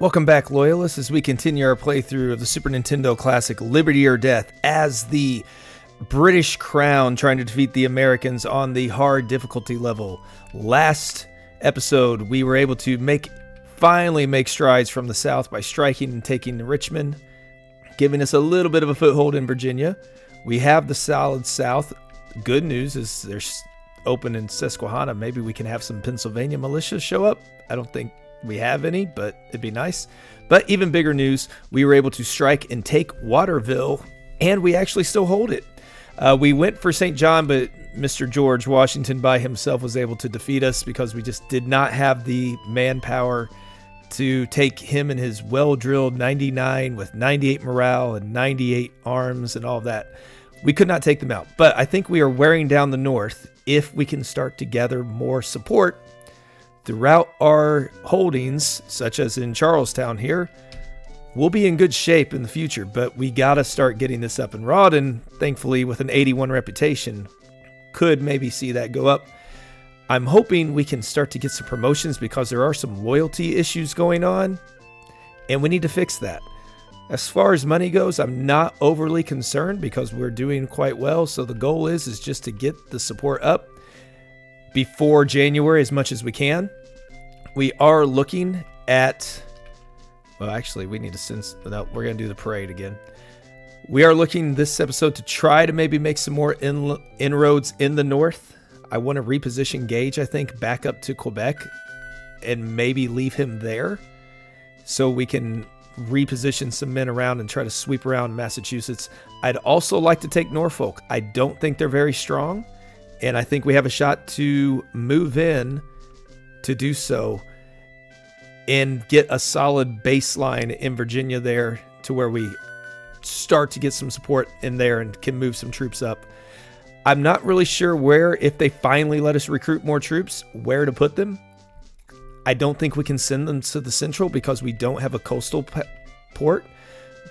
Welcome back, Loyalists, as we continue our playthrough of the Super Nintendo classic Liberty or Death as the British Crown trying to defeat the Americans on the hard difficulty level. Last episode, we were able to finally make strides from the south by striking and taking Richmond, giving us a little bit of a foothold in Virginia. We have the solid south. Good news is they're open in Susquehanna. Maybe we can have some Pennsylvania militia show up. I don't think we have any, but it'd be nice. But even bigger news, we were able to strike and take Waterville, and we actually still hold it. We went for St. John, but Mr. George Washington by himself was able to defeat us because we just did not have the manpower to take him and his well-drilled 99 with 98 morale and 98 arms and all of that. We could not take them out, but I think we are wearing down the north if we can start to gather more support throughout our holdings, such as in Charlestown here. We'll be in good shape in the future, but we got to start getting this up. And Rawdon, thankfully, with an 81 reputation, could maybe see that go up. I'm hoping we can start to get some promotions because there are some loyalty issues going on, and we need to fix that. As far as money goes, I'm not overly concerned because we're doing quite well. So the goal is just to get the support up before January as much as we can. We are looking at, well, actually, we need to send, no, we're going to do the parade again. We are looking this episode to try to maybe make some more inroads in the north. I want to reposition Gage, I think, back up to Quebec and maybe leave him there so we can reposition some men around and try to sweep around Massachusetts. I'd also like to take Norfolk. I don't think they're very strong, and I think we have a shot to move in to do so and get a solid baseline in Virginia there to where we start to get some support in there and can move some troops up. I'm not really sure where, if they finally let us recruit more troops, where to put them. I don't think we can send them to the central because we don't have a coastal port.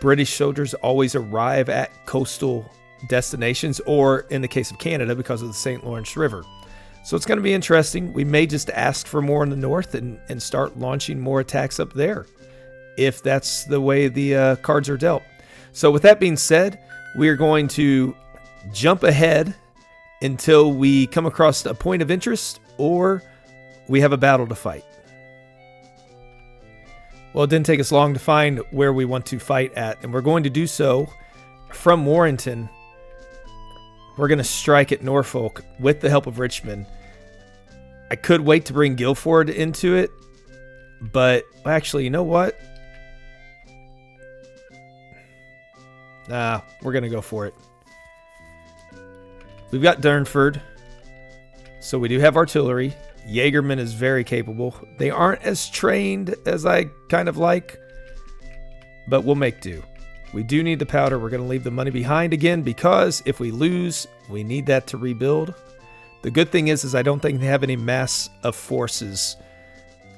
British soldiers always arrive at coastal destinations, or in the case of Canada, because of the St. Lawrence River. So it's going to be interesting. We may just ask for more in the north and start launching more attacks up there, if that's the way the cards are dealt. So with that being said, we are going to jump ahead until we come across a point of interest or we have a battle to fight. Well, it didn't take us long to find where we want to fight at, and we're going to do so from Warrenton. We're going to strike at Norfolk with the help of Richmond. I could wait to bring Guilford into it, but actually, you know what? Nah, we're going to go for it. We've got Durnford, so we do have artillery. Jaegerman is very capable. They aren't as trained as I kind of like, but we'll make do. We do need the powder. We're going to leave the money behind again because if we lose, we need that to rebuild. The good thing is I don't think they have any mass of forces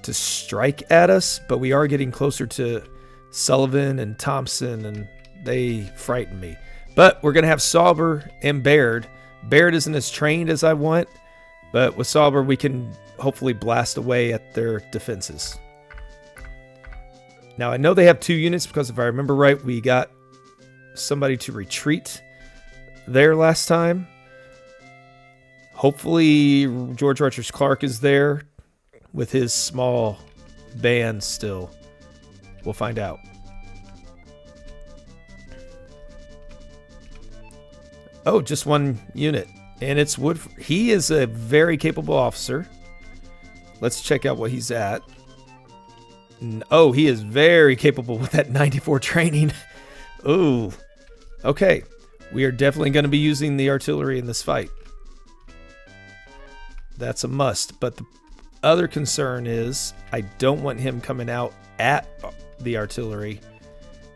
to strike at us, but we are getting closer to Sullivan and Thompson, and they frighten me. But we're going to have Sauber and Baird. Baird isn't as trained as I want, but with Sauber, we can hopefully blast away at their defenses. Now, I know they have 2 units because if I remember right, we got somebody to retreat there last time. Hopefully, George Rutgers Clark is there with his small band still. We'll find out. Oh, just 1 unit. And it's Woodford. He is a very capable officer. Let's check out what he's at. Oh, he is very capable with that 94 training. Ooh. Okay. We are definitely going to be using the artillery in this fight. That's a must. But the other concern is I don't want him coming out at the artillery.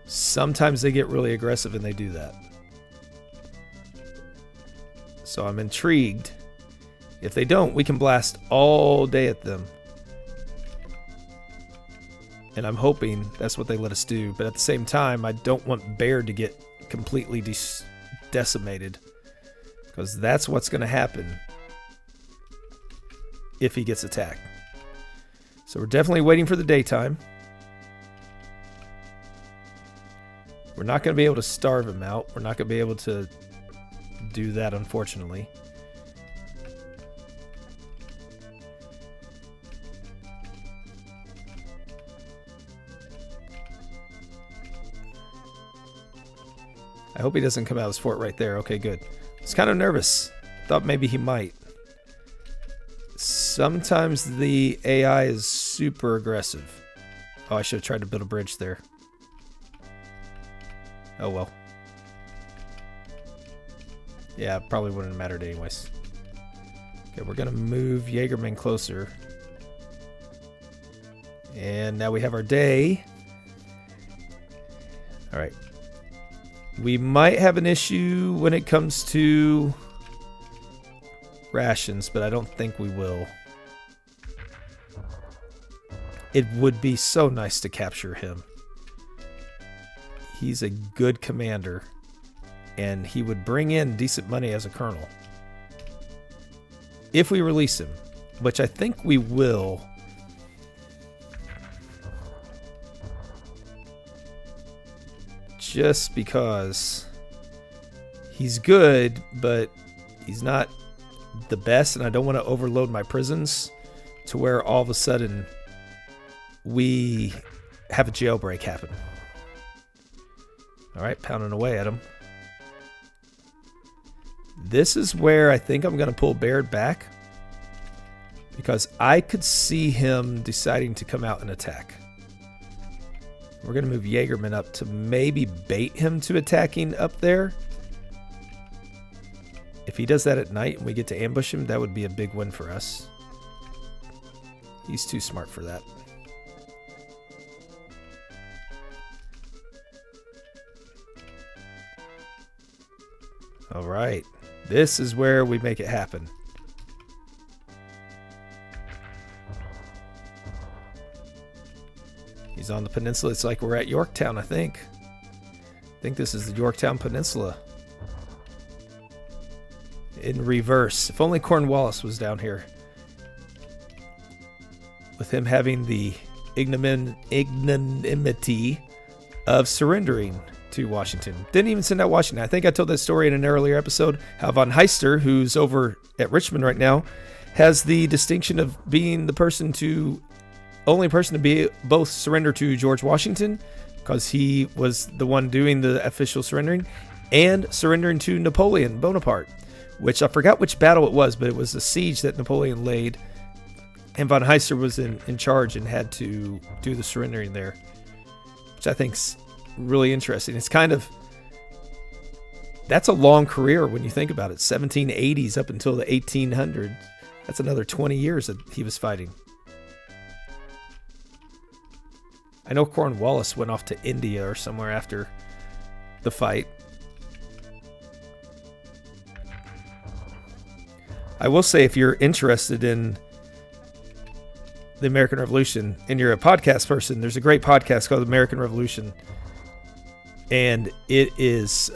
Sometimes they get really aggressive and they do that. So I'm intrigued. If they don't, we can blast all day at them. And I'm hoping that's what they let us do. But at the same time, I don't want Baird to get completely decimated. Because that's what's going to happen if he gets attacked. So we're definitely waiting for the daytime. We're not going to be able to starve him out. We're not going to be able to do that, unfortunately. I hope he doesn't come out of his fort right there. Okay, good. I was kind of nervous. Thought maybe he might. Sometimes the AI is super aggressive. Oh, I should have tried to build a bridge there. Oh well. Yeah, probably wouldn't have mattered anyways. Okay, we're gonna move Jaegerman closer. And now we have our day. Alright. We might have an issue when it comes to rations, but I don't think we will. It would be so nice to capture him. He's a good commander, and he would bring in decent money as a colonel. If we release him, which I think we will. Just because he's good, but he's not the best, and I don't want to overload my prisons to where all of a sudden we have a jailbreak happen. Alright, pounding away at him. This is where I think I'm going to pull Baird back, because I could see him deciding to come out and attack. We're going to move Jaegerman up to maybe bait him to attacking up there. If he does that at night and we get to ambush him, that would be a big win for us. He's too smart for that. All right. This is where we make it happen. He's on the peninsula. It's like we're at Yorktown, I think. I think this is the Yorktown Peninsula. In reverse. If only Cornwallis was down here. With him having the ignominy of surrendering to Washington. Didn't even send out Washington. I think I told that story in an earlier episode. How von Heister, who's over at Richmond right now, has the distinction of being the only person to be both surrender to George Washington, because he was the one doing the official surrendering, and surrendering to Napoleon Bonaparte, which I forgot which battle it was, but it was a siege that Napoleon laid, and von Heister was in charge and had to do the surrendering there, which I think's really interesting. It's kind of, that's a long career when you think about it. 1780s up until the 1800s. That's another 20 years that he was fighting. I know Cornwallis went off to India or somewhere after the fight. I will say, if you're interested in the American Revolution and you're a podcast person, there's a great podcast called American Revolution. And it is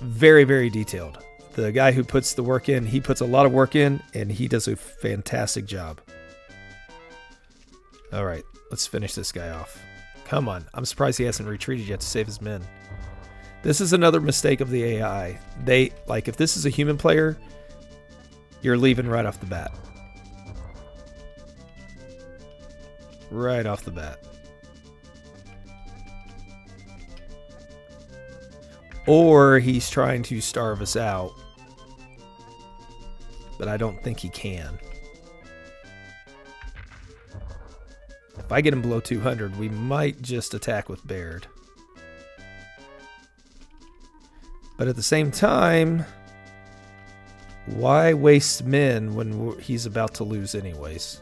very, very detailed. The guy who puts the work in, he puts a lot of work in, and he does a fantastic job. All right. Let's finish this guy off. Come on. I'm surprised he hasn't retreated yet to save his men. This is another mistake of the AI. If this is a human player, you're leaving right off the bat. Right off the bat. Or he's trying to starve us out. But I don't think he can. If I get him below 200, we might just attack with Baird. But at the same time, why waste men when he's about to lose anyways?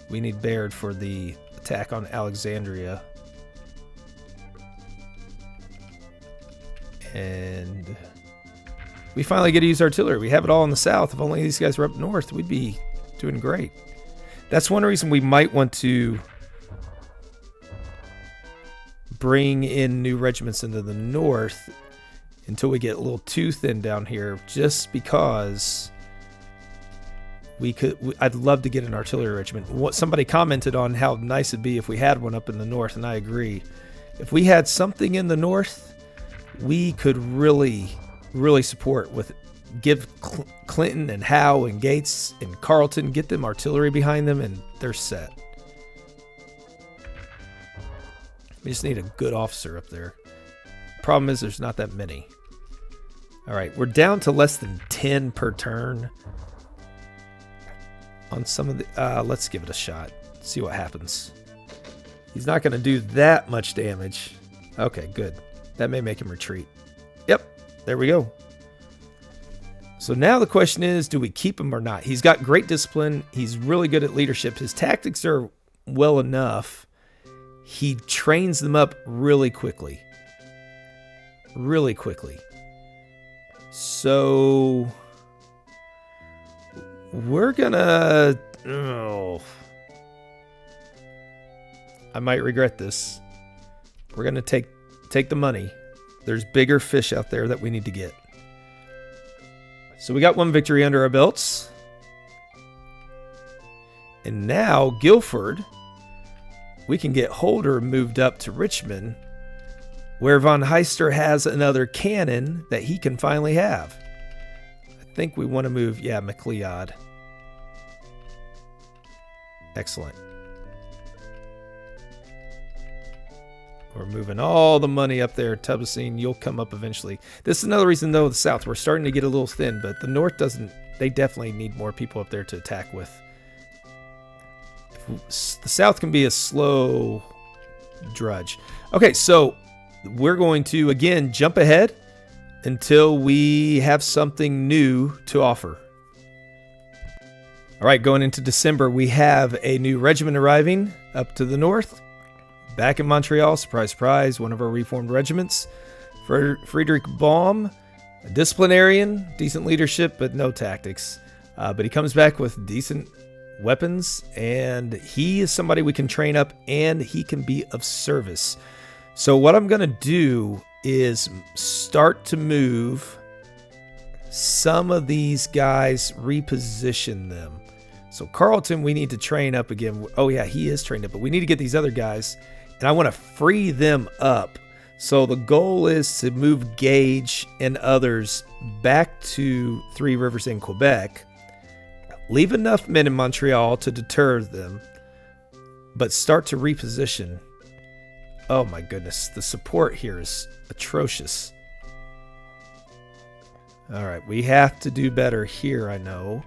We need Baird for the attack on Alexandria. And we finally get to use artillery. We have it all in the south. If only these guys were up north, we'd be doing great. That's one reason we might want to bring in new regiments into the north until we get a little too thin down here, just because I'd love to get an artillery regiment. Somebody commented on how nice it'd be if we had one up in the north, and I agree. If we had something in the north, we could really, really support with give Clinton and Howe and Gates and Carleton, get them artillery behind them, and they're set. We just need a good officer up there. Problem is there's not that many. All right, we're down to less than 10 per turn on some of the... let's give it a shot. See what happens. He's not going to do that much damage. Okay, good. That may make him retreat. Yep, there we go. So now the question is, do we keep him or not? He's got great discipline. He's really good at leadership. His tactics are well enough. He trains them up really quickly. Really quickly. So we're gonna... Oh, I might regret this. We're gonna take the money. There's bigger fish out there that we need to get. So we got one victory under our belts. And now Guilford, we can get Holder moved up to Richmond, where von Heister has another cannon that he can finally have. I think we want to move, yeah, McLeod. Excellent. We're moving all the money up there. Tubasine, you'll come up eventually. This is another reason, though, the South, we're starting to get a little thin, but the North doesn't, they definitely need more people up there to attack with. The South can be a slow drudge. Okay, so we're going to, again, jump ahead until we have something new to offer. All right, going into December, we have a new regiment arriving up to the north. Back in Montreal, surprise, surprise, one of our reformed regiments. Friedrich Baum, a disciplinarian, decent leadership, but no tactics. But he comes back with decent weapons, and he is somebody we can train up, and he can be of service. So what I'm going to do is start to move some of these guys, reposition them. So Carleton, we need to train up again. Oh yeah, he is trained up, but we need to get these other guys, and I want to free them up. So the goal is to move Gage and others back to Three Rivers in Quebec, leave enough men in Montreal to deter them, but start to reposition. Oh my goodness, the support here is atrocious. All right, we have to do better here, I know,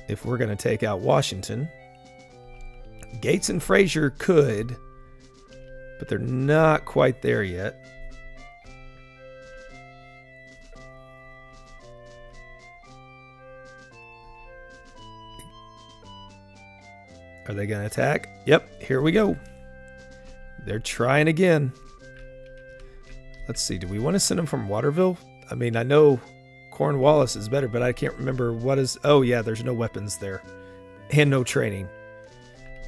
if we're going to take out Washington. Gates and Fraser could, but they're not quite there yet. Are they going to attack? Yep, here we go. They're trying again. Let's see, do we want to send them from Waterville? I mean, I know Cornwallis is better, but I can't remember what is... Oh yeah, there's no weapons there. And no training.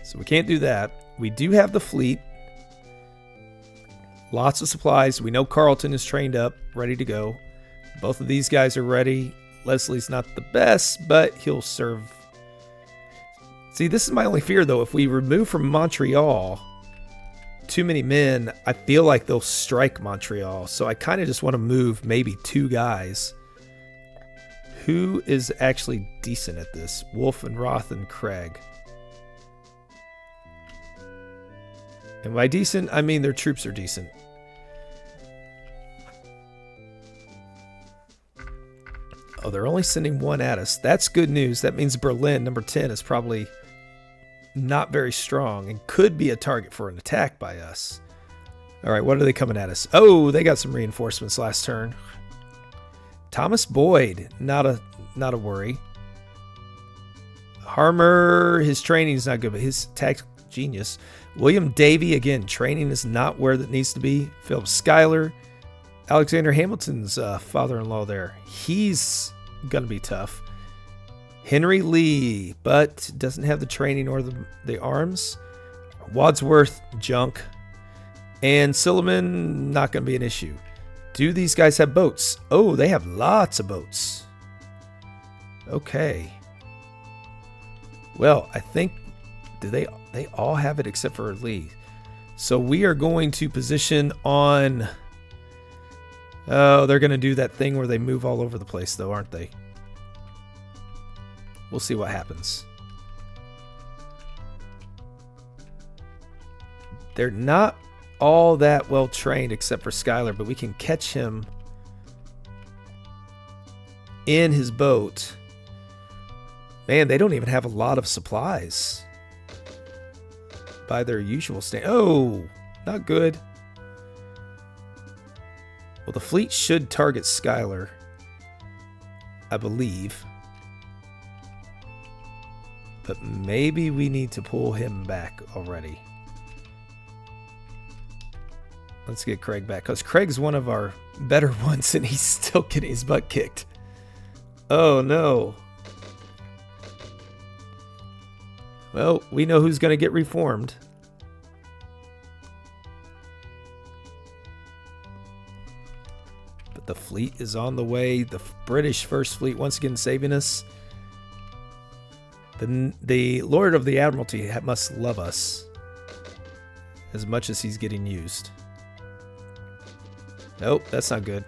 So we can't do that. We do have the fleet. Lots of supplies. We know Carleton is trained up, ready to go. Both of these guys are ready. Leslie's not the best, but he'll serve. See, this is my only fear, though. If we remove from Montreal too many men, I feel like they'll strike Montreal. So I kind of just want to move maybe 2 guys. Who is actually decent at this? Wolf and Roth and Craig. And by decent, I mean their troops are decent. Oh, they're only sending 1 at us. That's good news. That means Berlin, number 10, is probably not very strong and could be a target for an attack by us. All right, what are they coming at us? Oh, they got some reinforcements last turn. Thomas Boyd, not a worry. Harmer, his training is not good, but his tactical genius. William Davy, again, training is not where that needs to be. Philip Schuyler, Alexander Hamilton's father-in-law there. He's going to be tough. Henry Lee, but doesn't have the training or the arms. Wadsworth, junk. And Silliman, not going to be an issue. Do these guys have boats? Oh, they have lots of boats. Okay. Well, I think... Do they all have it except for Lee? So we are going to position on... Oh, they're going to do that thing where they move all over the place, though, aren't they? We'll see what happens. They're not all that well trained except for Skylar, but we can catch him in his boat. Man, they don't even have a lot of supplies by their usual standard. Oh, not good. Well, the fleet should target Skylar, I believe. But maybe we need to pull him back already. Let's get Craig back, because Craig's one of our better ones, and he's still getting his butt kicked. Oh, no. Well, we know who's going to get reformed. But the fleet is on the way. The British First Fleet once again saving us. The Lord of the Admiralty must love us as much as he's getting used. Nope, that's not good.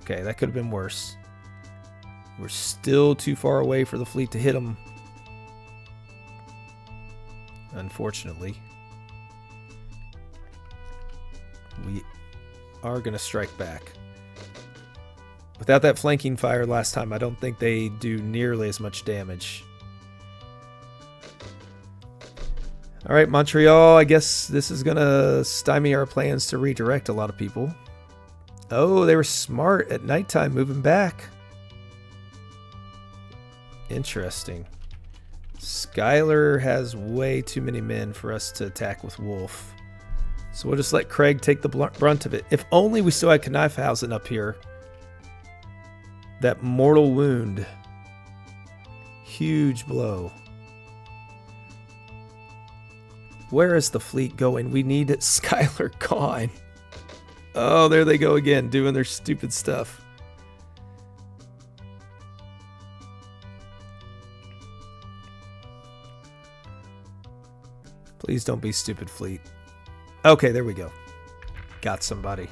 Okay, that could have been worse. We're still too far away for the fleet to hit them. Unfortunately. We are going to strike back. Without that flanking fire last time, I don't think they do nearly as much damage. Alright, Montreal, I guess this is going to stymie our plans to redirect a lot of people. Oh, they were smart at nighttime moving back. Interesting. Skylar has way too many men for us to attack with Wolf. So we'll just let Craig take the brunt of it. If only we still had Kneifhausen up here. That mortal wound. Huge blow. Where is the fleet going? We need it. Skylar gone. Oh, there they go again, doing their stupid stuff. Please don't be stupid, fleet. Okay, there we go. Got somebody.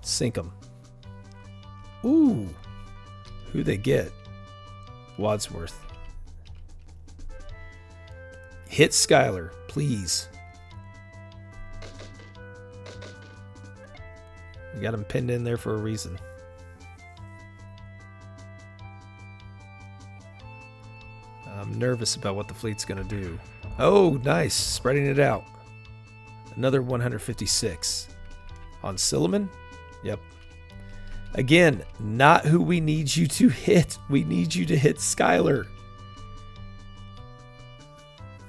Sink them. Ooh. Who they get? Wadsworth. Hit Skylar, please. We got him pinned in there for a reason. I'm nervous about what the fleet's going to do. Oh, nice. Spreading it out. Another 156. On Silliman? Yep. Again, not who we need you to hit. We need you to hit Skylar.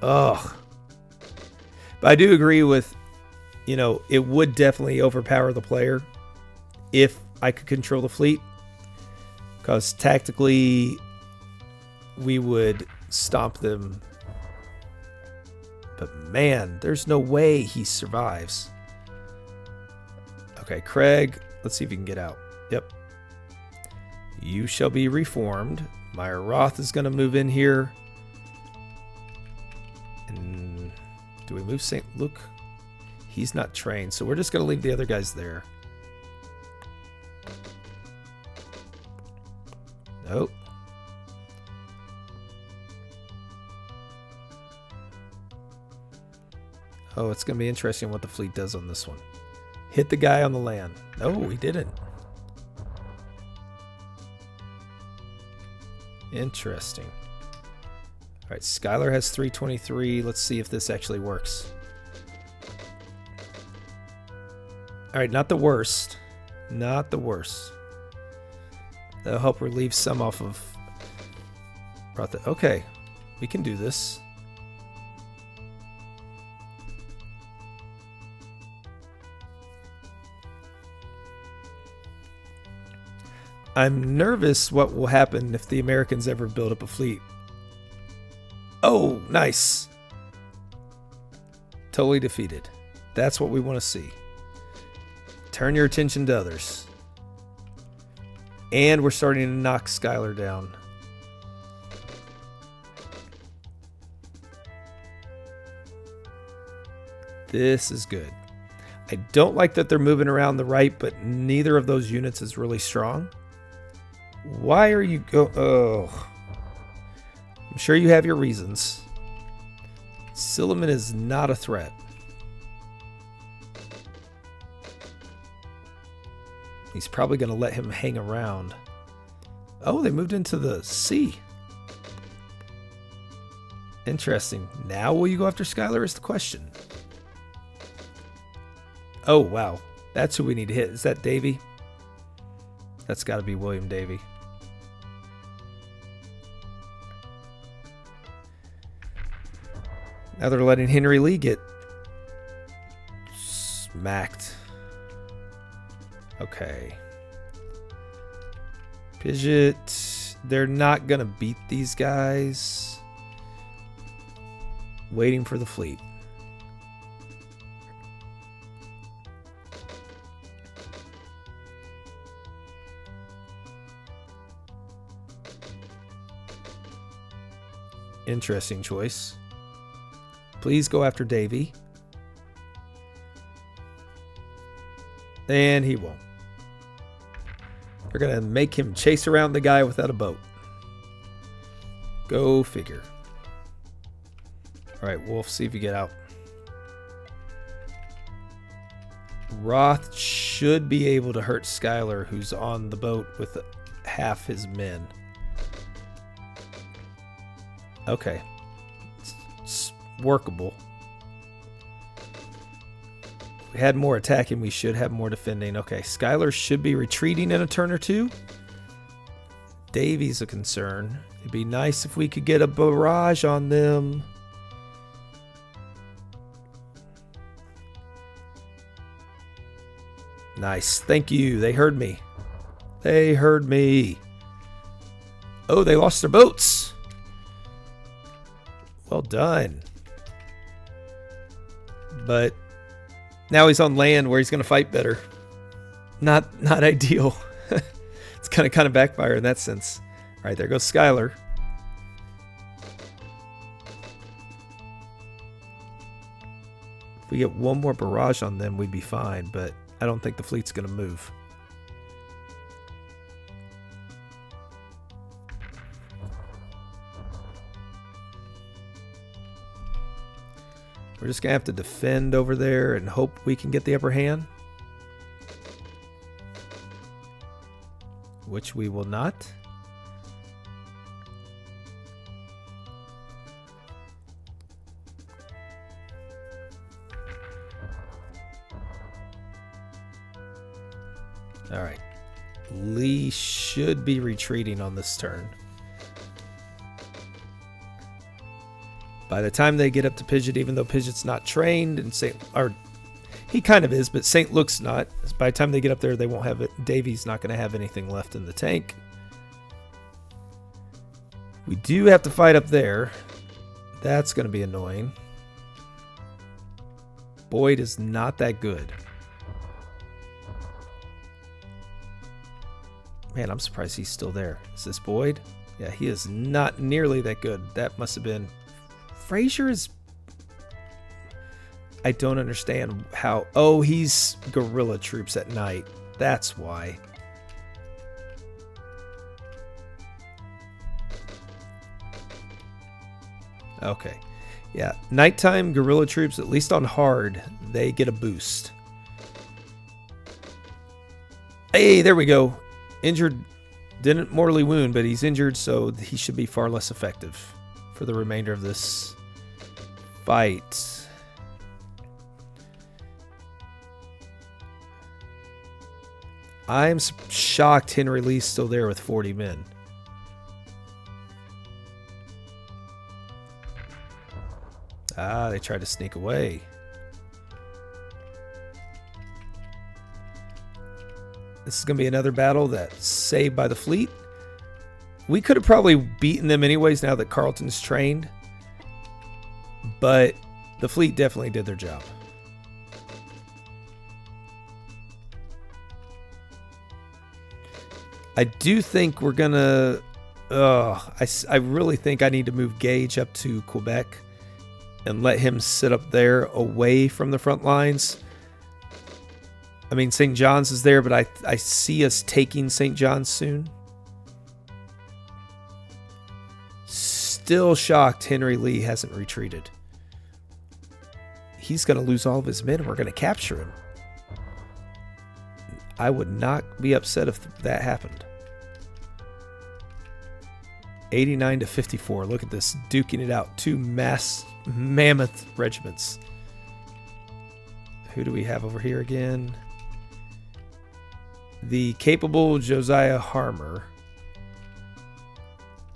Ugh. But I do agree with, you know, it would definitely overpower the player if I could control the fleet. Because tactically, we would stomp them. But man, there's no way he survives. Okay, Craig, let's see if he can get out. Yep. You shall be reformed. Meyer Roth is going to move in here. And do we move St. Luke? He's not trained, so we're just going to leave the other guys there. Nope. Oh, it's going to be interesting what the fleet does on this one. Hit the guy on the land. No, he didn't. Interesting. All right, Skylar has 323. Let's see if this actually works. All right, not the worst. Not the worst. That'll help relieve some off of... Okay, we can do this. I'm nervous what will happen if the Americans ever build up a fleet. Oh, nice. Totally defeated. That's what we want to see. Turn your attention to others. And we're starting to knock Skylar down. This is good. I don't like that they're moving around the right, but neither of those units is really strong. Why are you Oh. I'm sure you have your reasons. Silliman is not a threat. He's probably going to let him hang around. Oh, they moved into the sea. Interesting. Now will you go after Skylar is the question. Oh, wow. That's who we need to hit. Is that Davy? That's got to be William Davy. Now they're letting Henry Lee get smacked. Okay. Pidgeot. They're not going to beat these guys. Waiting for the fleet. Interesting choice. Please go after Davy. And he won't. They're going to make him chase around the guy without a boat. Go figure. All right, Wolf, see if you get out. Roth should be able to hurt Skylar, who's on the boat with half his men. Okay. It's workable. We had more attacking. We should have more defending. Okay, Skylar should be retreating in a turn or two. Davy's a concern. It'd be nice if we could get a barrage on them. Nice. Thank you. They heard me. They heard me. Oh, they lost their boats. Well done. But now he's on land where he's going to fight better. Not ideal. It's kind of backfire in that sense. All right, there goes Skylar. If we get one more barrage on them, we'd be fine, but I don't think the fleet's going to move. We're just going to have to defend over there and hope we can get the upper hand. Which we will not. All right. Lee should be retreating on this turn. By the time they get up to Pidgeot, even though Pidgeot's not trained, and he kind of is, but St. Luke's not. By the time they get up there, they won't have it. Davy's not going to have anything left in the tank. We do have to fight up there. That's going to be annoying. Boyd is not that good. Man, I'm surprised he's still there. Is this Boyd? Yeah, he is not nearly that good. That must have been... Frazier is... I don't understand how... Oh, he's guerrilla troops at night. That's why. Okay. Yeah, nighttime guerrilla troops, at least on hard, they get a boost. Hey, there we go. Injured, didn't mortally wound, but he's injured, so he should be far less effective for the remainder of this fight. I'm shocked Henry Lee's still there with 40 men. Ah, they tried to sneak away. This is going to be another battle that's saved by the fleet. We could have probably beaten them anyways now that Carlton's trained. But the fleet definitely did their job. I do think we're going to... I really think I need to move Gage up to Quebec and let him sit up there away from the front lines. I mean, St. John's is there, but I see us taking St. John's soon. Still shocked Henry Lee hasn't retreated. He's going to lose all of his men and we're going to capture him. I would not be upset if that happened. 89 to 54. Look at this, duking it out. Two mammoth regiments. Who do we have over here again? The capable Josiah Harmer.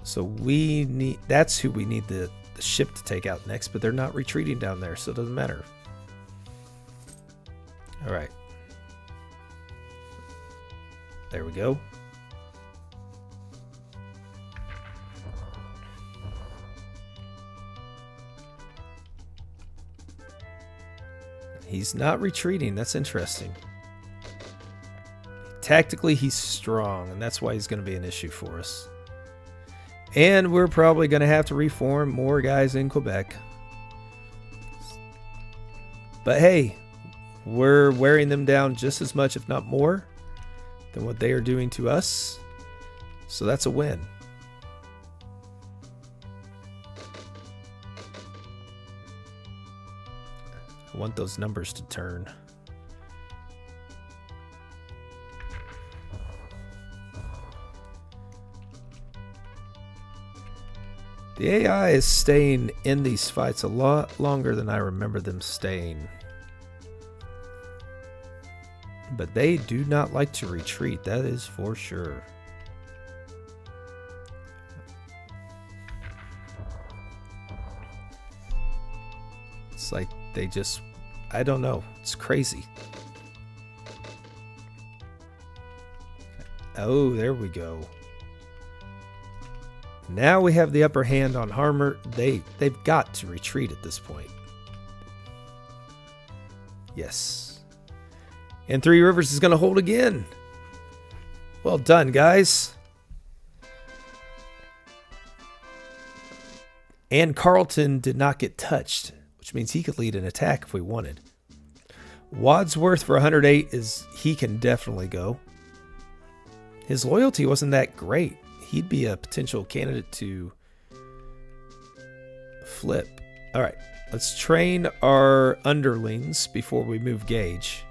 So we need, that's who we need the ship to take out next, but they're not retreating down there, so it doesn't matter. All right. There we go. He's not retreating. That's interesting. Tactically, he's strong, and that's why he's going to be an issue for us. And we're probably going to have to reform more guys in Quebec. But hey, we're wearing them down just as much, if not more, than what they are doing to us. So that's a win. I want those numbers to turn. The AI is staying in these fights a lot longer than I remember them staying. But they do not like to retreat, that is for sure. It's like they just, I don't know, it's crazy. Oh, there we go. Now we have the upper hand on Harmer. They've got to retreat at this point. Yes. And Three Rivers is going to hold again. Well done, guys. And Carleton did not get touched, which means he could lead an attack if we wanted. Wadsworth for 108 he can definitely go. His loyalty wasn't that great. He'd be a potential candidate to flip. All right, let's train our underlings before we move Gage.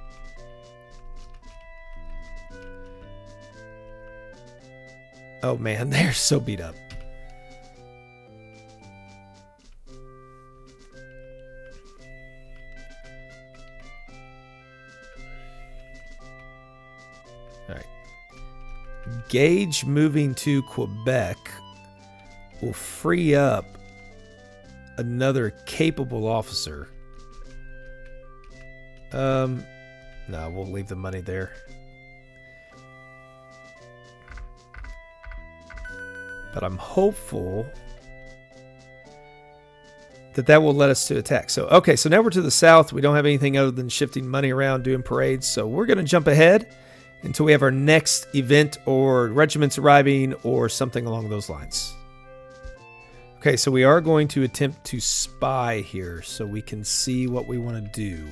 Oh man, they're so beat up. All right. Gage moving to Quebec will free up another capable officer. No, we'll leave the money there. But I'm hopeful that will let us to attack. So, okay, so now we're to the south. We don't have anything other than shifting money around, doing parades. So we're going to jump ahead until we have our next event or regiments arriving or something along those lines. Okay, so we are going to attempt to spy here so we can see what we want to do.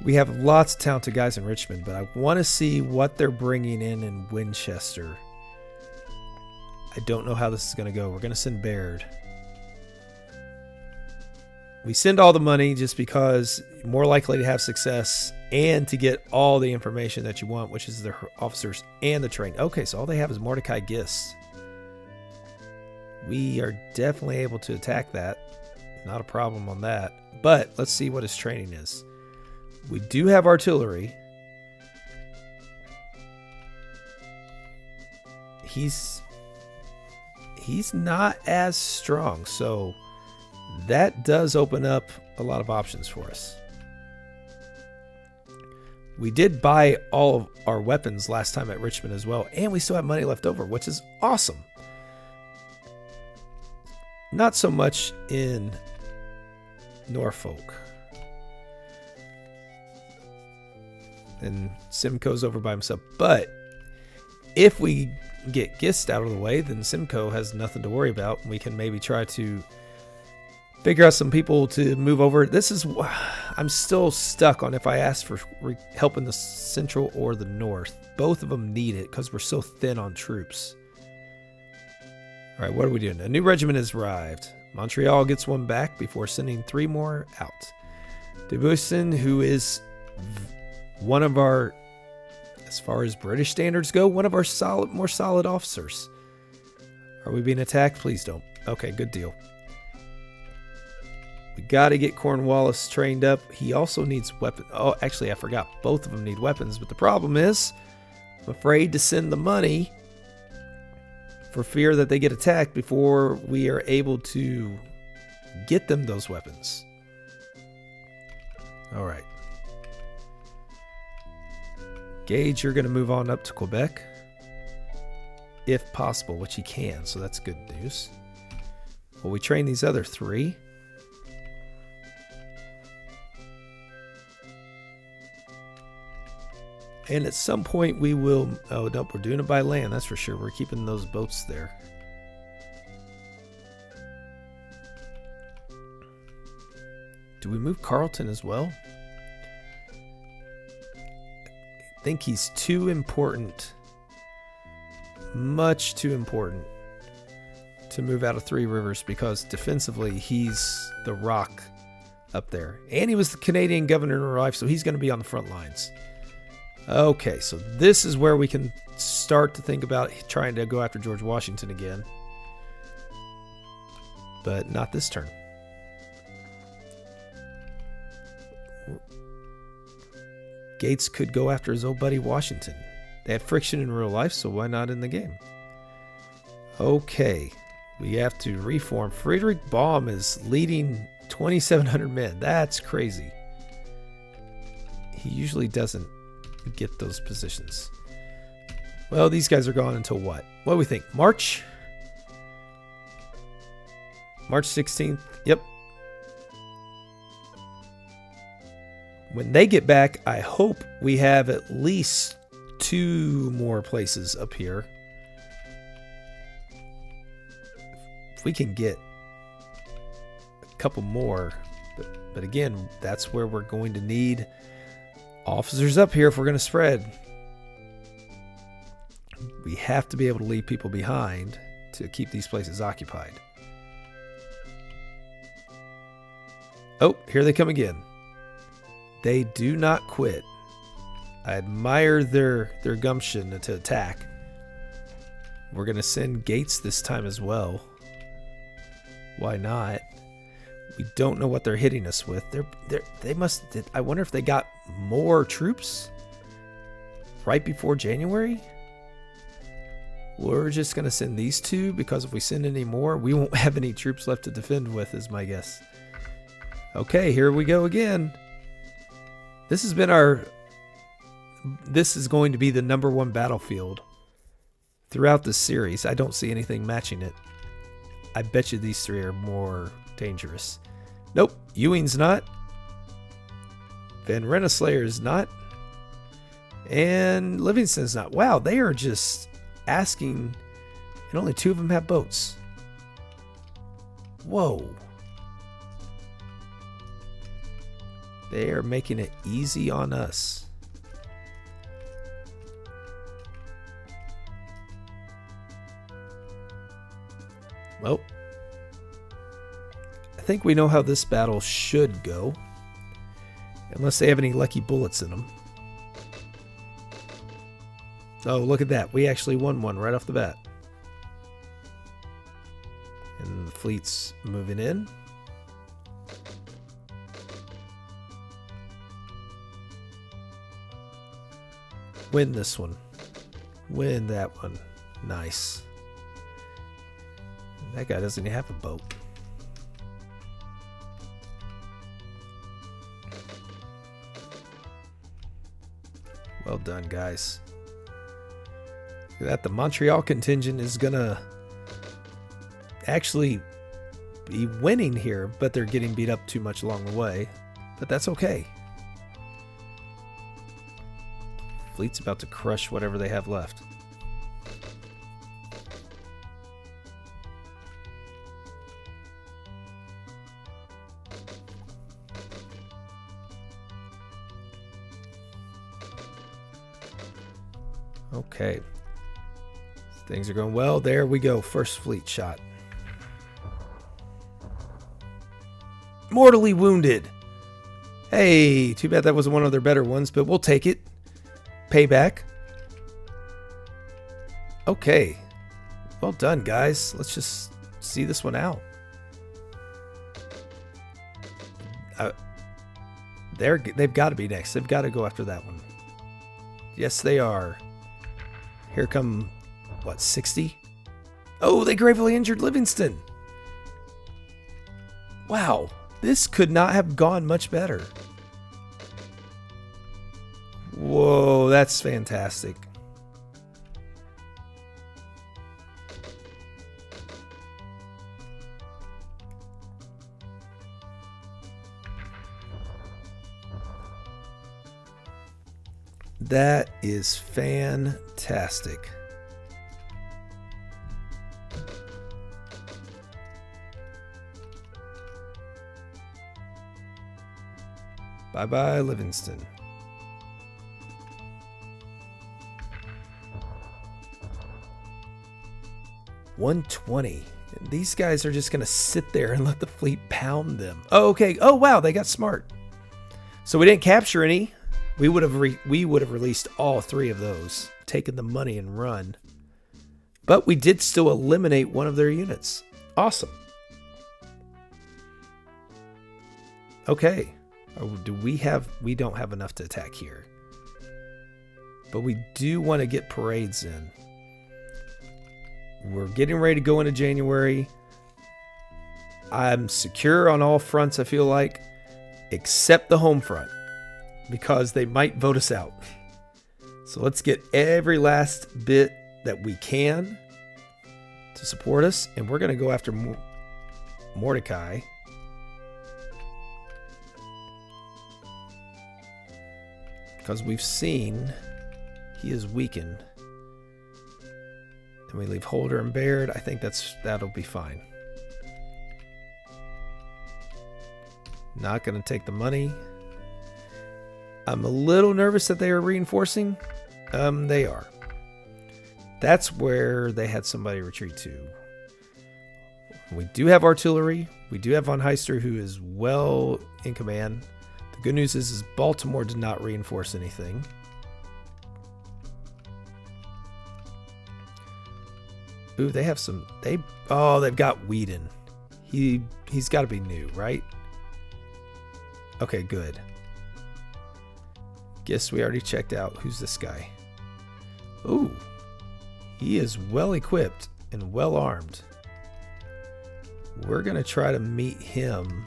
We have lots of talented guys in Richmond, but I want to see what they're bringing in Winchester. I don't know how this is going to go. We're going to send Baird. We send all the money just because you're more likely to have success and to get all the information that you want, which is the officers and the train. Okay, so all they have is Mordecai Gist. We are definitely able to attack that. Not a problem on that. But let's see what his training is. We do have artillery. He's not as strong, so that does open up a lot of options for us. We did buy all of our weapons last time at Richmond as well, and we still have money left over, which is awesome. Not so much in Norfolk. And Simcoe's over by himself, but if we get Gist out of the way, then Simcoe has nothing to worry about. We can maybe try to figure out some people to move over. I'm still stuck on if I ask for help in the central or the north. Both of them need it because we're so thin on troops. All right, what are we doing? A new regiment has arrived. Montreal gets one back before sending 3 more out. Debuisson, who is one of our, as far as British standards go, one of our more solid officers. Are we being attacked? Please don't. Okay, good deal. We got to get Cornwallis trained up. He also needs weapons. Oh, actually, I forgot. Both of them need weapons. But the problem is, I'm afraid to send the money for fear that they get attacked before we are able to get them those weapons. All right. Gage, you're going to move on up to Quebec. If possible, which he can, so that's good news. Well, we train these other 3. And at some point we will... Oh, nope, we're doing it by land, that's for sure. We're keeping those boats there. Do we move Carleton as well? I think he's too important. Much too important to move out of 3 Rivers because defensively he's the rock up there. And he was the Canadian governor in real life, so he's going to be on the front lines. Okay, so this is where we can start to think about trying to go after George Washington again. But not this turn. Gates could go after his old buddy Washington. They had friction in real life, so why not in the game? Okay, we have to reform. Friedrich Baum is leading 2,700 men. That's crazy. He usually doesn't get those positions. Well, these guys are gone until what? What do we think? March 16th. Yep. When they get back, I hope we have at least 2 more places up here. If we can get a couple more, but again, that's where we're going to need officers up here if we're going to spread. We have to be able to leave people behind to keep these places occupied. Oh, here they come again. They do not quit. I admire their gumption to attack. We're going to send Gates this time as well. Why not? We don't know what they're hitting us with. They must... I wonder if they got more troops right before January? We're just going to send these 2 because if we send any more, we won't have any troops left to defend with, is my guess. Okay, here we go again. This has been This is going to be the #1 battlefield throughout this series. I don't see anything matching it. I bet you these 3 are more dangerous. Nope, Ewing's not. Van Rensselaer is not. And Livingston's not. Wow, they are just asking, and only 2 of them have boats. Whoa. They are making it easy on us. Well, I think we know how this battle should go. Unless they have any lucky bullets in them. Oh, look at that. We actually won one right off the bat. And the fleet's moving in. Win this one. Win that one. Nice. That guy doesn't even have a boat. Well done, guys. Look at that. The Montreal contingent is gonna actually be winning here, but they're getting beat up too much along the way. But that's okay. Fleet's about to crush whatever they have left. Okay. Things are going well. There we go. First fleet shot. Mortally wounded. Hey, too bad that wasn't one of their better ones, but we'll take it. Payback. Okay. Well done, guys. Let's just see this one out. They've got to be next. They've got to go after that one. Yes, they are. Here come, what, 60? Oh, they gravely injured Livingston. Wow. This could not have gone much better. Whoa, that's fantastic. That is fantastic. Bye-bye, Livingston. $120. And these guys are just going to sit there and let the fleet pound them. Oh, okay. Oh, wow. They got smart. So we didn't capture any. We would have released all 3 of those, taken the money and run. But we did still eliminate one of their units. Awesome. Okay. Oh, we don't have enough to attack here. But we do want to get parades in. We're getting ready to go into January. I'm secure on all fronts, I feel like, except the home front, because they might vote us out. So let's get every last bit that we can to support us, and we're going to go after Mordecai. Because we've seen he is weakened. And we leave Holder and Baird. I think that'll be fine. Not going to take the money. I'm a little nervous that they are reinforcing. They are. That's where they had somebody retreat to. We do have artillery. We do have Von Heister, who is well in command. The good news is Baltimore did not reinforce anything. Ooh, they have some. They've got Whedon. He's got to be new, right? Okay, good. Guess we already checked out. Who's this guy? Ooh, he is well equipped and well armed. We're gonna try to meet him.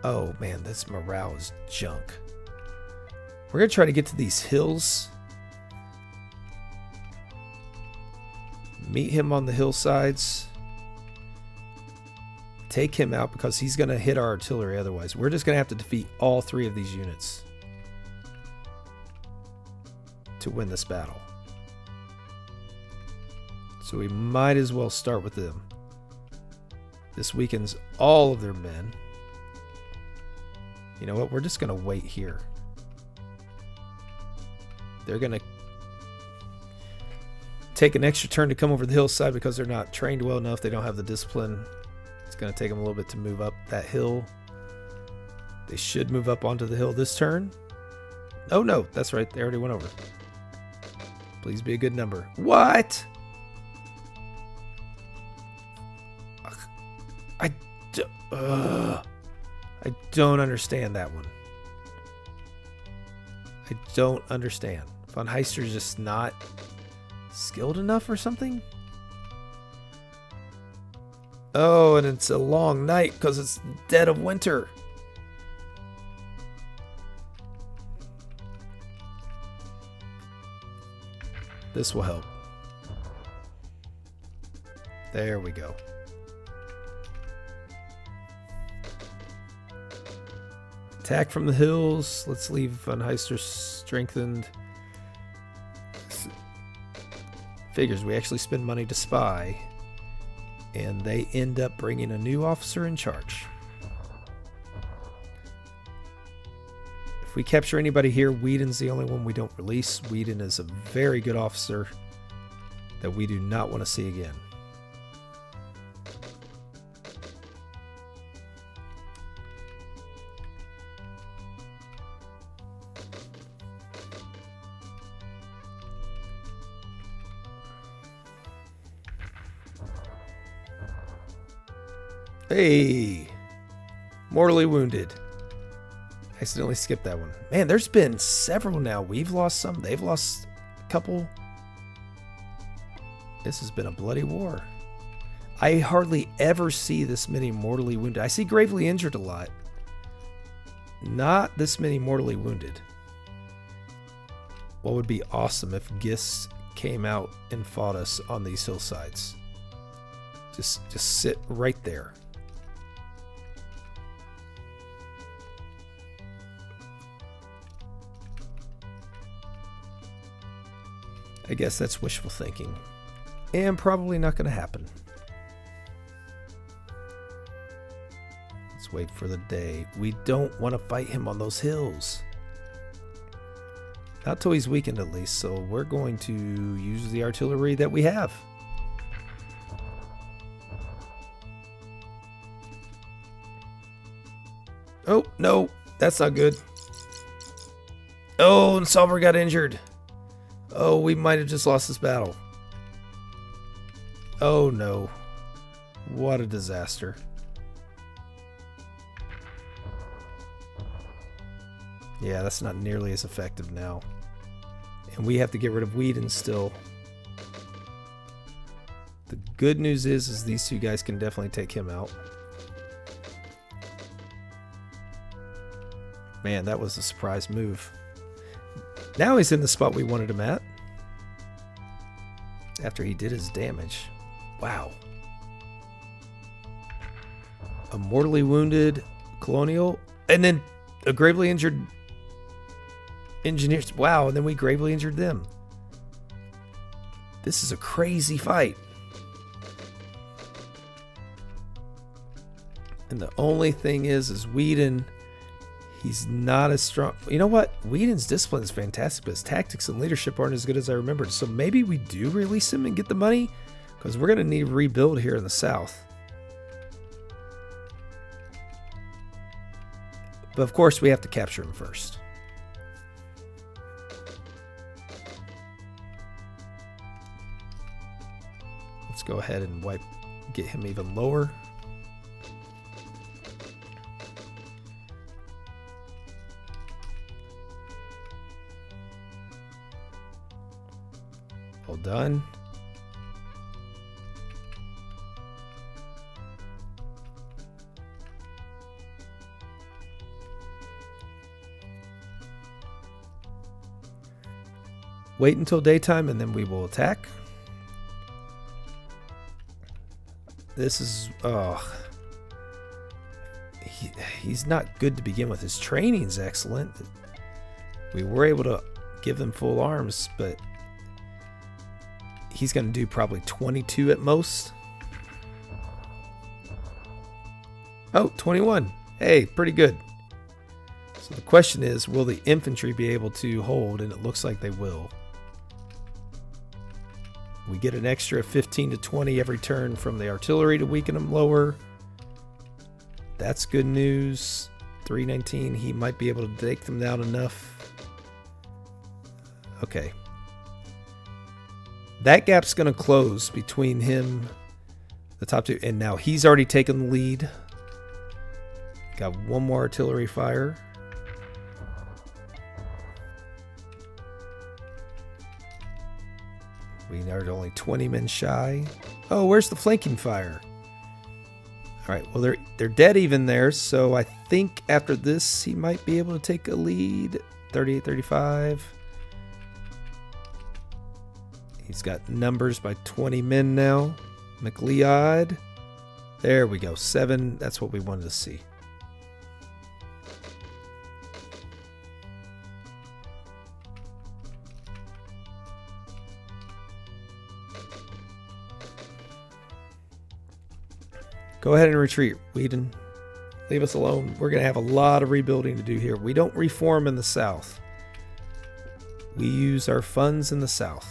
Oh man, this morale is junk. We're gonna try to get to these hills. Meet him on the hillsides. Take him out because he's going to hit our artillery otherwise. We're just going to have to defeat all 3 of these units to win this battle. So we might as well start with them. This weakens all of their men. You know what? We're just going to wait here. They're going to take an extra turn to come over the hillside because they're not trained well enough. They don't have the discipline. It's going to take them a little bit to move up that hill. They should move up onto the hill this turn. Oh no, that's right. They already went over. Please be a good number. What? I don't understand that one. I don't understand. Von Heister's just not skilled enough or something? Oh, and it's a long night because it's dead of winter. This will help. There we go. Attack from the hills. Let's leave Von Heister strengthened. Figures we actually spend money to spy, and they end up bringing a new officer in charge. If we capture anybody here, Whedon's the only one we don't release. Whedon is a very good officer that we do not want to see again. Hey, mortally wounded. Accidentally skipped that one. Man, there's been several now. We've lost some. They've lost a couple. This has been a bloody war. I hardly ever see this many mortally wounded. I see gravely injured a lot. Not this many mortally wounded. What would be awesome if Gis came out and fought us on these hillsides. Just sit right there. I guess that's wishful thinking. And probably not going to happen. Let's wait for the day. We don't want to fight him on those hills. Not till he's weakened at least, so we're going to use the artillery that we have. Oh, no, that's not good. Oh, and Sauber got injured. Oh, we might have just lost this battle. Oh no. What a disaster. Yeah, that's not nearly as effective now. And we have to get rid of Whedon still. The good news is these two guys can definitely take him out. Man, that was a surprise move. Now he's in the spot we wanted him at. After he did his damage. Wow. A mortally wounded colonial. And then a gravely injured engineers. Wow, and then we gravely injured them. This is a crazy fight. And the only thing is Whedon... He's not as strong. You know what? Whedon's discipline is fantastic, but his tactics and leadership aren't as good as I remembered. So maybe we do release him and get the money, because we're going to need to rebuild here in the south. But of course, we have to capture him first. Let's go ahead and get him even lower. Well done. Wait until daytime and then we will attack. This is... he's not good to begin with. His training's excellent. We were able to give them full arms, but... he's going to do probably 22 at most. Oh, 21. Hey, pretty good. So the question is, will the infantry be able to hold? And it looks like they will. We get an extra 15 to 20 every turn from the artillery to weaken them lower. That's good news. 319, he might be able to take them down enough. Okay. That gap's going to close between him, the top two, and now he's already taken the lead. Got one more artillery fire. We are only 20 men shy. Oh, where's the flanking fire? All right, well, they're dead even there, so I think after this he might be able to take a lead. 38-35. He's got numbers by 20 men now. McLeod. There we go. 7. That's what we wanted to see. Go ahead and retreat, Whedon. Leave us alone. We're going to have a lot of rebuilding to do here. We don't reform in the South. We use our funds in the South.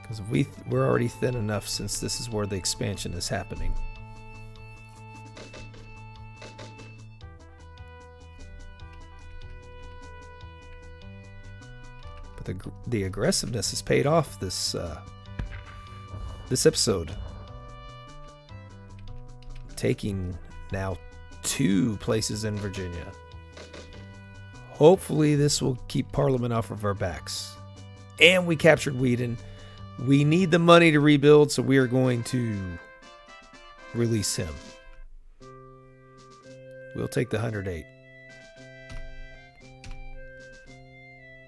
Because we're already thin enough since this is where the expansion is happening. But the aggressiveness has paid off this episode. Taking now 2 places in Virginia. Hopefully this will keep Parliament off of our backs. And we captured Whedon. We need the money to rebuild, so we are going to release him. We'll take the 108.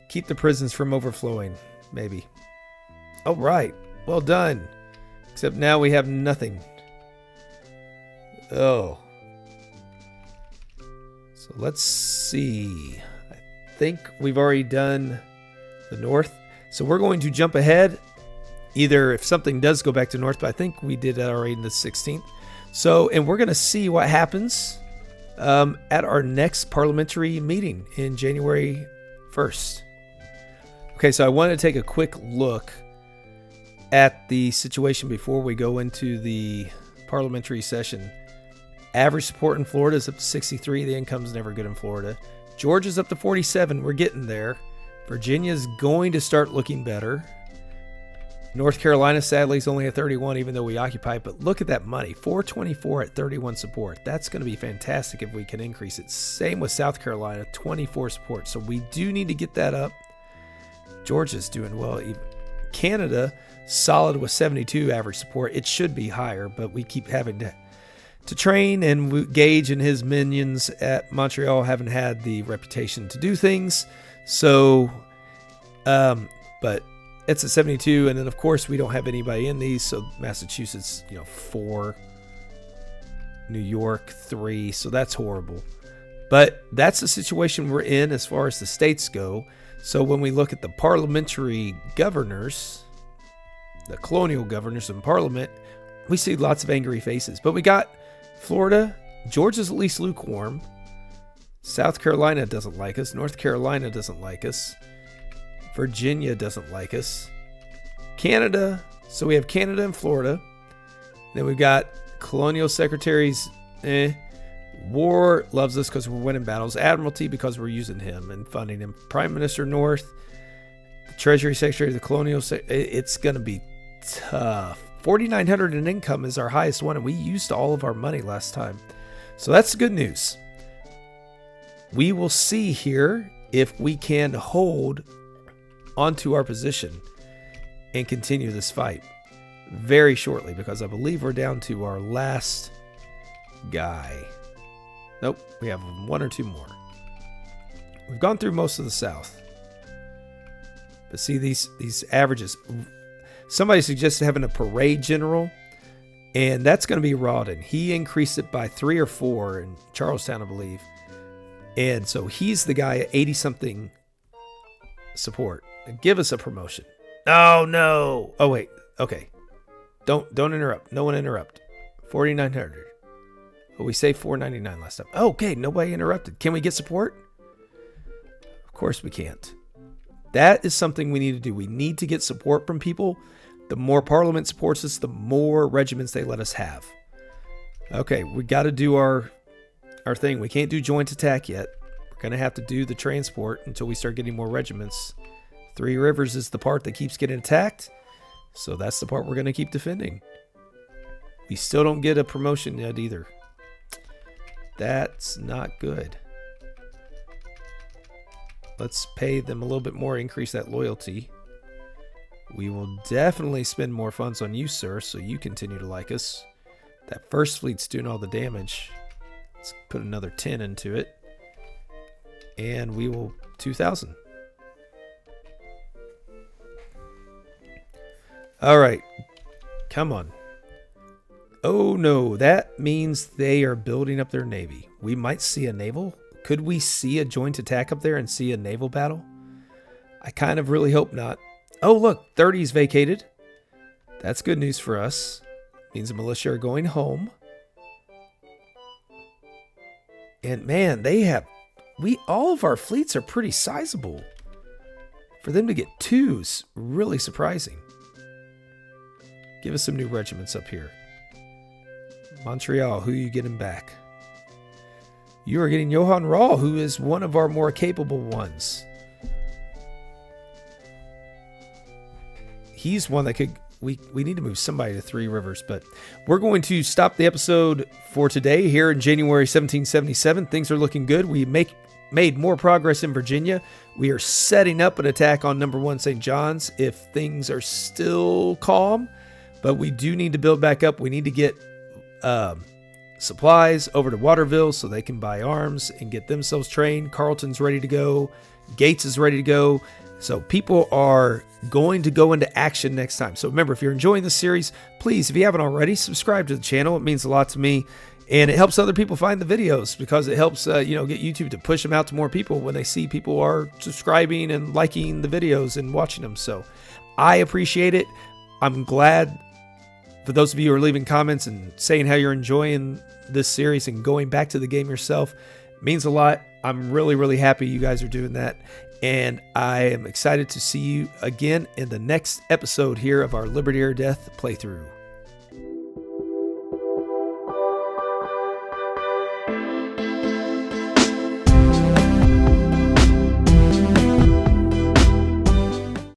Keep the prisons from overflowing, maybe. All right, well done. Except now we have nothing. Oh. So let's see. I think we've already done the north. So we're going to jump ahead. Either if something does go back to north, but I think we did that already in the 16th. So, and we're going to see what happens at our next parliamentary meeting in January 1st. Okay, so I want to take a quick look at the situation before we go into the parliamentary session. Average support in Florida is up to 63. The income's never good in Florida. Georgia's up to 47. We're getting there. Virginia's going to start looking better. North Carolina, sadly, is only at 31, even though we occupy it. But look at that money. 424 at 31 support. That's going to be fantastic if we can increase it. Same with South Carolina, 24 support. So we do need to get that up. Georgia's doing well. Canada, solid with 72 average support. It should be higher, but we keep having to train, and Gage and his minions at Montreal haven't had the reputation to do things. So, but it's at 72, and then of course we don't have anybody in these. So Massachusetts, 4, New York 3. So that's horrible. But that's the situation we're in as far as the states go. So when we look at the parliamentary governors, the colonial governors in Parliament, we see lots of angry faces. But we got Florida. Georgia's at least lukewarm. South Carolina doesn't like us. North Carolina doesn't like us. Virginia doesn't like us. Canada. So we have Canada and Florida. Then we've got colonial secretaries. War loves us because we're winning battles. Admiralty because we're using him and funding him. Prime Minister North. The Treasury Secretary, the colonial it's going to be tough. 4,900 in income is our highest one, and we used all of our money last time. So that's good news. We will see here if we can hold onto our position and continue this fight very shortly, because I believe we're down to our last guy. Nope, we have 1 or 2 more. We've gone through most of the South. But see these averages. Somebody suggested having a parade general, and that's going to be Rawdon. He increased it by 3 or 4 in Charlestown, I believe. And so he's the guy at 80-something support. Give us a promotion. Oh, no. Oh, wait. Okay. Don't interrupt. No one interrupt. 4,900. Oh, we saved 499 last time. Oh, okay, nobody interrupted. Can we get support? Of course we can't. That is something we need to do. We need to get support from people. The more Parliament supports us, the more regiments they let us have. Okay, we got to do our thing. We can't do joint attack yet. We're going to have to do the transport until we start getting more regiments. 3 Rivers is the part that keeps getting attacked. So that's the part we're going to keep defending. We still don't get a promotion yet either. That's not good. Let's pay them a little bit more, increase that loyalty. We will definitely spend more funds on you, sir, so you continue to like us. That first fleet's doing all the damage. Let's put another 10 into it. And we will 2,000. All right. Come on. Oh no, that means they are building up their navy. We might see a naval. Could we see a joint attack up there and see a naval battle? I kind of really hope not. Oh look, 30's vacated. That's good news for us. Means the militia are going home. And man, all of our fleets are pretty sizable. For them to get 2's really surprising. Give us some new regiments up here. Montreal, who are you getting back? You are getting Johann Rahl, who is one of our more capable ones. He's one that could... We need to move somebody to Three Rivers, but we're going to stop the episode for today here in January 1777. Things are looking good. We made more progress in Virginia. We are setting up an attack on number 1 St. John's if things are still calm, but we do need to build back up. We need to get supplies over to Waterville so they can buy arms and get themselves trained. Carleton's ready to go. Gates is ready to go. So people are going to go into action next time. So remember, if you're enjoying this series, please, if you haven't already, subscribe to the channel. It means a lot to me. And it helps other people find the videos because it helps, get YouTube to push them out to more people when they see people are subscribing and liking the videos and watching them. So I appreciate it. I'm glad for those of you who are leaving comments and saying how you're enjoying this series and going back to the game yourself. It means a lot. I'm really, really happy you guys are doing that. And I am excited to see you again in the next episode here of our Liberty or Death playthrough.